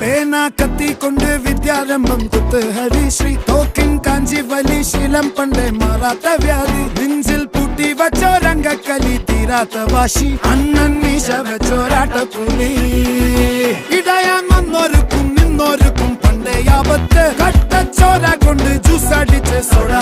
പേന കത്തിക്കൊണ്ട് വിദ്യാരംഭം കുത്തുഹരി ശ്രീ തോക്കിൻ കാഞ്ചി വലി ശീലം പണ്ടേ മാറാത്ത വ്യാധി നെഞ്ചിൽ പൂട്ടി വച്ചോരംഗക്കലി തീരാത്ത വാശി അണ്ണൻ മീശ വെച്ചോരാട്ടപ്പുലി ഇടയാൻ വന്നോർക്കും നിന്നോർക്കും പണ്ടേ ആപത്ത് കട്ടച്ചോര കൊണ്ട് ജ്യൂസ് അടിച്ച് സോഡ